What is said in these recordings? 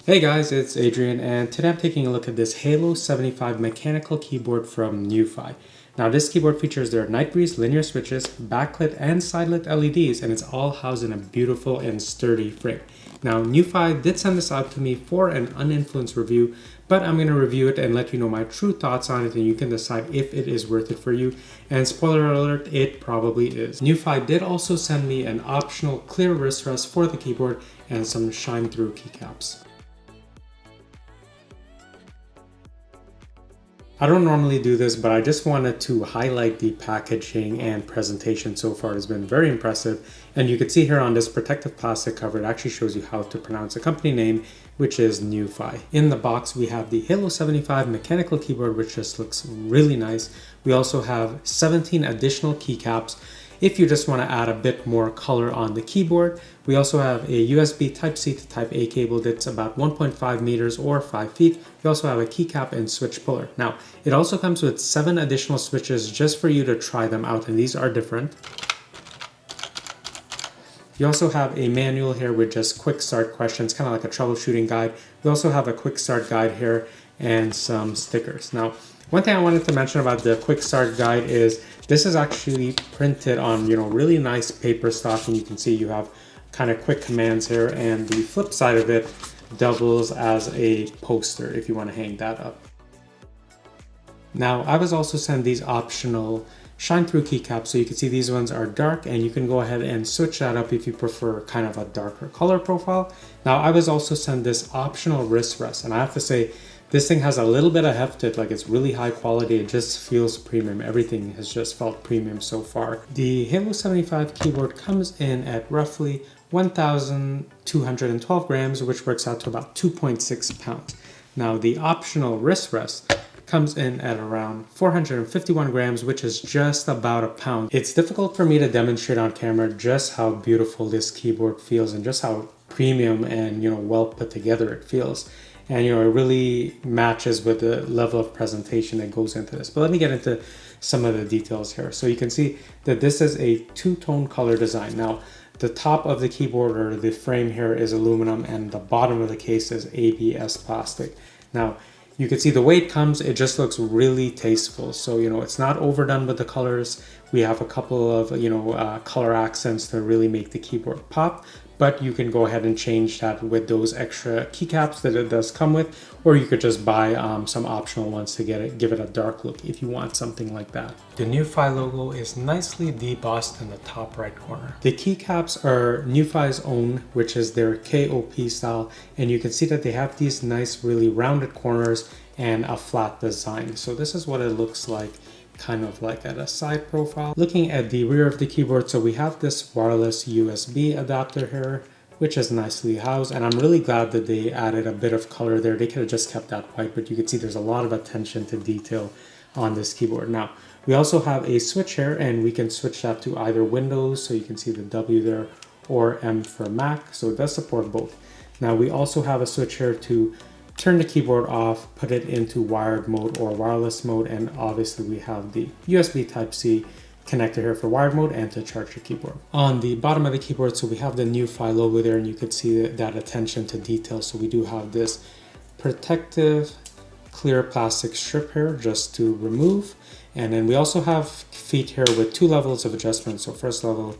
Hey guys, it's Adrian, and today I'm taking a look at this Halo 75 mechanical keyboard from NuPhy. Now this keyboard features their Nightbreeze linear switches, backlit and sidelit LEDs, and it's all housed in a beautiful and sturdy frame. Now NuPhy did send this out to me for an uninfluenced review, but I'm going to review it and let you know my true thoughts on it, and you can decide if it is worth it for you. And spoiler alert, it probably is. NuPhy did also send me an optional clear wrist rest for the keyboard and some shine-through keycaps. I don't normally do this, but I just wanted to highlight the packaging and presentation so far. It's been very impressive. And you can see here on this protective plastic cover, it actually shows you how to pronounce the company name, which is NuPhy. In the box, we have the Halo 75 mechanical keyboard, which just looks really nice. We also have 17 additional keycaps if you just want to add a bit more color on the keyboard. We also have a USB Type-C to Type-A cable that's about 1.5 meters or 5 feet. We also have a keycap and switch puller. Now, it also comes with 7 additional switches just for you to try them out, and these are different. You also have a manual here with just quick start questions, kind of like a troubleshooting guide. We also have a quick start guide here and some stickers. Now, one thing I wanted to mention about the quick start guide is this is actually printed on, really nice paper stock, and you can see you have kind of quick commands here, and the flip side of it doubles as a poster if you want to hang that up. Now, I was also sent these optional shine-through keycaps, so you can see these ones are dark, and you can go ahead and switch that up if you prefer kind of a darker color profile. Now, I was also sent this optional wrist rest, and I have to say, this thing has a little bit of heft to it, like it's really high quality, it just feels premium. Everything has just felt premium so far. The Halo 75 keyboard comes in at roughly 1,212 grams, which works out to about 2.6 pounds. Now, the optional wrist rest comes in at around 451 grams, which is just about a pound. It's difficult for me to demonstrate on camera just how beautiful this keyboard feels and just how premium and well put together it feels. And it really matches with the level of presentation that goes into this. But let me get into some of the details here. So you can see that this is a two-tone color design. Now, the top of the keyboard or the frame here is aluminum, and the bottom of the case is ABS plastic. Now, you can see the way it comes, it just looks really tasteful. So, it's not overdone with the colors. We have a couple of, color accents to really make the keyboard pop, but you can go ahead and change that with those extra keycaps that it does come with, or you could just buy some optional ones to give it a dark look if you want something like that. The NuPhy logo is nicely debossed in the top right corner. The keycaps are NuPhy's own, which is their KOP style, and you can see that they have these nice, really rounded corners and a flat design. So this is what it looks like, kind of like at a side profile. Looking at the rear of the keyboard, so we have this wireless USB adapter here, which is nicely housed, and I'm really glad that they added a bit of color there. They could have just kept that white, but you can see there's a lot of attention to detail on this keyboard. Now, we also have a switch here, and we can switch that to either Windows, so you can see the W there, or M for Mac, so it does support both. Now, we also have a switch here to turn the keyboard off, put it into wired mode or wireless mode, and obviously we have the USB Type-C connector here for wired mode and to charge the keyboard. On the bottom of the keyboard, so we have the NuPhy logo there, and you can see that attention to detail. So we do have this protective clear plastic strip here just to remove, and then we also have feet here with 2 levels of adjustment. So first level,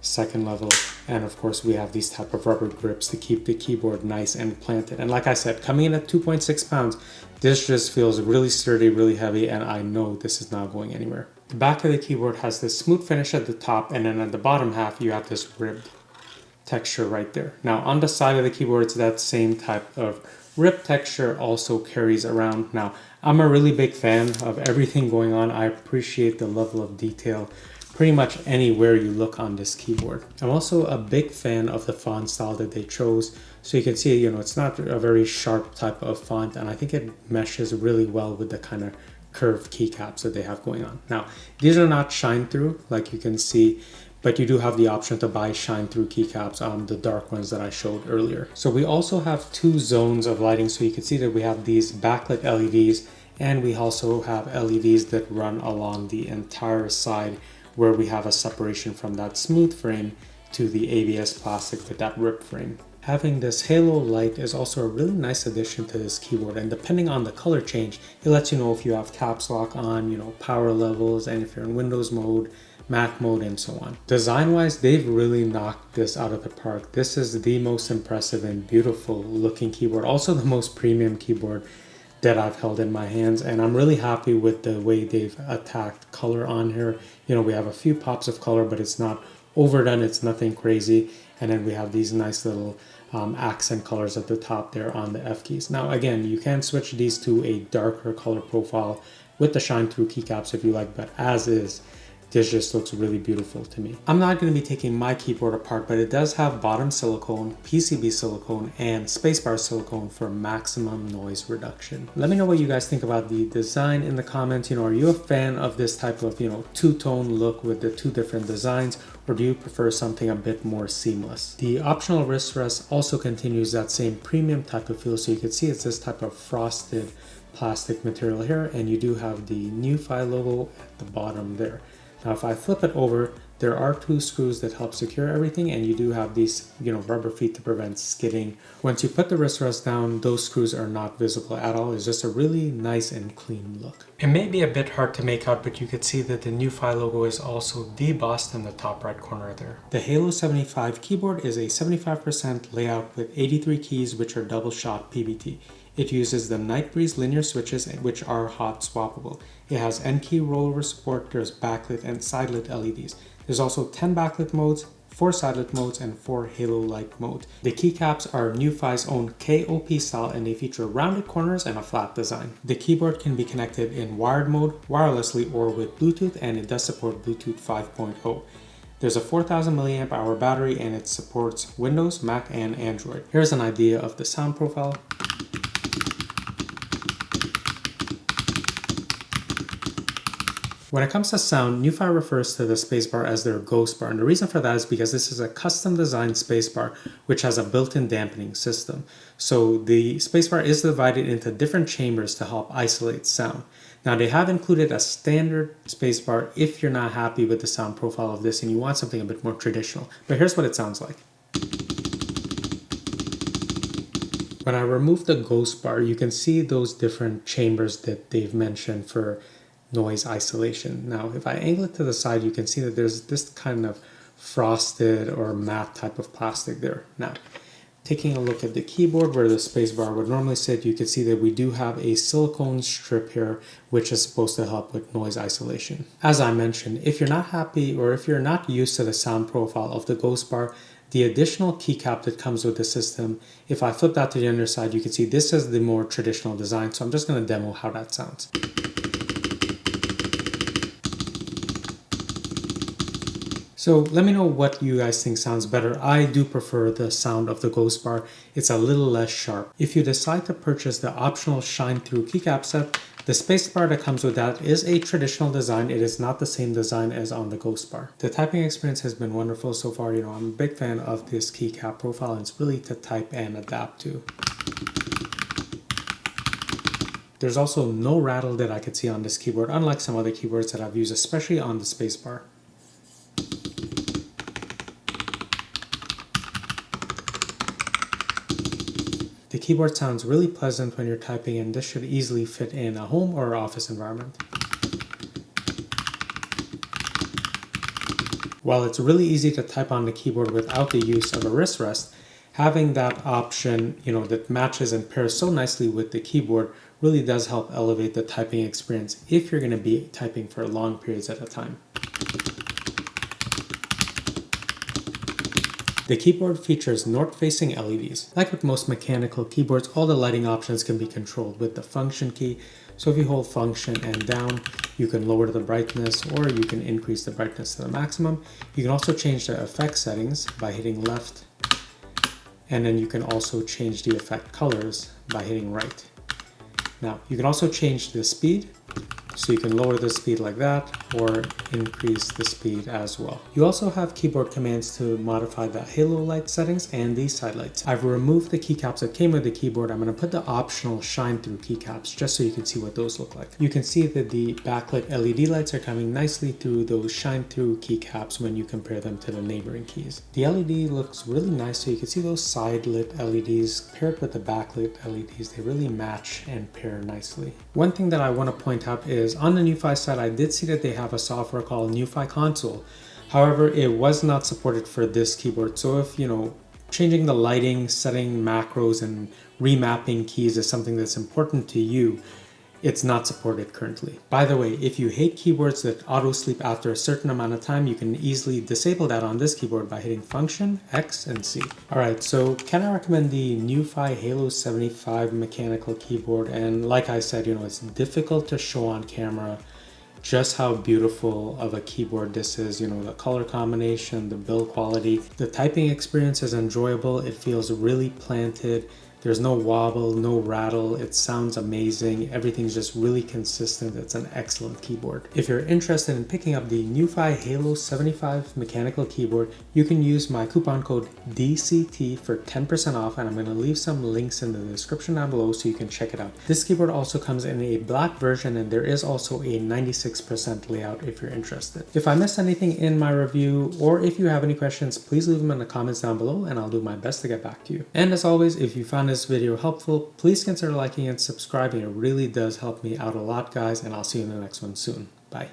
second level, and of course we have these type of rubber grips to keep the keyboard nice and planted. And like I said, coming in at 2.6 pounds, this just feels really sturdy, really heavy, and I know this is not going anywhere. The back of the keyboard has this smooth finish at the top, and then at the bottom half you have this ribbed texture right there. Now on the side of the keyboard, it's that same type of rib texture also carries around. Now, I'm a really big fan of everything going on. I appreciate the level of detail pretty much anywhere you look on this keyboard. I'm also a big fan of the font style that they chose. So you can see, it's not a very sharp type of font, and I think it meshes really well with the kind of curved keycaps that they have going on. Now, these are not shine through, like you can see, but you do have the option to buy shine through keycaps on the dark ones that I showed earlier. So we also have 2 zones of lighting. So you can see that we have these backlit LEDs, and we also have LEDs that run along the entire side, where we have a separation from that smooth frame to the ABS plastic with that rip frame. Having this halo light is also a really nice addition to this keyboard, and depending on the color change, it lets you know if you have caps lock on, power levels, and if you're in Windows mode, Mac mode, and so on. Design wise, they've really knocked this out of the park. This is the most impressive and beautiful looking keyboard, also the most premium keyboard that I've held in my hands, and I'm really happy with the way they've attacked color on here. We have a few pops of color, but it's not overdone, it's nothing crazy. And then we have these nice little accent colors at the top there on the F keys. Now again, you can switch these to a darker color profile with the shine through keycaps if you like, but as is, this just looks really beautiful to me. I'm not going to be taking my keyboard apart, but it does have bottom silicone, PCB silicone, and spacebar silicone for maximum noise reduction. Let me know what you guys think about the design in the comments. Are you a fan of this type of, two-tone look with the two different designs, or do you prefer something a bit more seamless? The optional wrist rest also continues that same premium type of feel, so you can see it's this type of frosted plastic material here, and you do have the NuPhy logo at the bottom there. Now if I flip it over, there are two screws that help secure everything, and you do have these rubber feet to prevent skidding. Once you put the wrist rest down, those screws are not visible at all. It's just a really nice and clean look. It may be a bit hard to make out, but you can see that the NuPhy logo is also debossed in the top right corner there. The Halo 75 keyboard is a 75% layout with 83 keys, which are double shot PBT. It uses the Nightbreeze linear switches, which are hot swappable. It has N-key rollover support, there's backlit and sidelit LEDs. There's also 10 backlit modes, 4 sidelit modes, and 4 halo light modes. The keycaps are NuPhy's own KOP style, and they feature rounded corners and a flat design. The keyboard can be connected in wired mode, wirelessly, or with Bluetooth, and it does support Bluetooth 5.0. There's a 4000 milliamp hour battery, and it supports Windows, Mac, and Android. Here's an idea of the sound profile. When it comes to sound, NuPhy refers to the spacebar as their ghost bar, and the reason for that is because this is a custom designed spacebar which has a built-in dampening system. So the spacebar is divided into different chambers to help isolate sound. Now they have included a standard spacebar if you're not happy with the sound profile of this and you want something a bit more traditional. But here's what it sounds like. When I remove the ghost bar, you can see those different chambers that they've mentioned for noise isolation. Now if I angle it to the side, you can see that there's this kind of frosted or matte type of plastic there. Now taking a look at the keyboard where the spacebar would normally sit, you can see that we do have a silicone strip here which is supposed to help with noise isolation. As I mentioned, if you're not happy or if you're not used to the sound profile of the ghost bar, the additional keycap that comes with the system, if I flip that to the underside, you can see this is the more traditional design. So I'm just going to demo how that sounds. So let me know what you guys think sounds better. I do prefer the sound of the ghost bar. It's a little less sharp. If you decide to purchase the optional shine through keycap set, the spacebar that comes with that is a traditional design. It is not the same design as on the ghost bar. The typing experience has been wonderful so far. I'm a big fan of this keycap profile, and it's really to type and adapt to. There's also no rattle that I could see on this keyboard, unlike some other keyboards that I've used, especially on the spacebar. The keyboard sounds really pleasant when you're typing, and this should easily fit in a home or office environment. While it's really easy to type on the keyboard without the use of a wrist rest, having that option, that matches and pairs so nicely with the keyboard really does help elevate the typing experience if you're going to be typing for long periods at a time. The keyboard features north-facing LEDs. Like with most mechanical keyboards, all the lighting options can be controlled with the function key. So if you hold function and down, you can lower the brightness or you can increase the brightness to the maximum. You can also change the effect settings by hitting left, and then you can also change the effect colors by hitting right. Now, you can also change the speed. So you can lower the speed like that, or increase the speed as well. You also have keyboard commands to modify the halo light settings and these side lights. I've removed the keycaps that came with the keyboard. I'm going to put the optional shine through keycaps just so you can see what those look like. You can see that the backlit LED lights are coming nicely through those shine through keycaps when you compare them to the neighboring keys. The LED looks really nice, so you can see those side lit LEDs paired with the backlit LEDs. They really match and pair nicely. One thing that I want to point out is on the NuPhy side, I did see that they have a software called NuPhy Console. However, it was not supported for this keyboard. So if, changing the lighting, setting macros, and remapping keys is something that's important to you, it's not supported currently. By the way, if you hate keyboards that auto sleep after a certain amount of time, you can easily disable that on this keyboard by hitting Function, X, and C. Alright, so can I recommend the NuPhy Halo 75 mechanical keyboard? And like I said, it's difficult to show on camera just how beautiful of a keyboard this is. The color combination, the build quality, the typing experience is enjoyable. It feels really planted. There's no wobble, no rattle. It sounds amazing. Everything's just really consistent. It's an excellent keyboard. If you're interested in picking up the NuPhy Halo 75 mechanical keyboard, you can use my coupon code DCT for 10% off, and I'm going to leave some links in the description down below so you can check it out. This keyboard also comes in a black version, and there is also a 96% layout if you're interested. If I missed anything in my review, or if you have any questions, please leave them in the comments down below and I'll do my best to get back to you. And as always, if you found this video helpful, please consider liking and subscribing. It really does help me out a lot, guys, and I'll see you in the next one soon. Bye.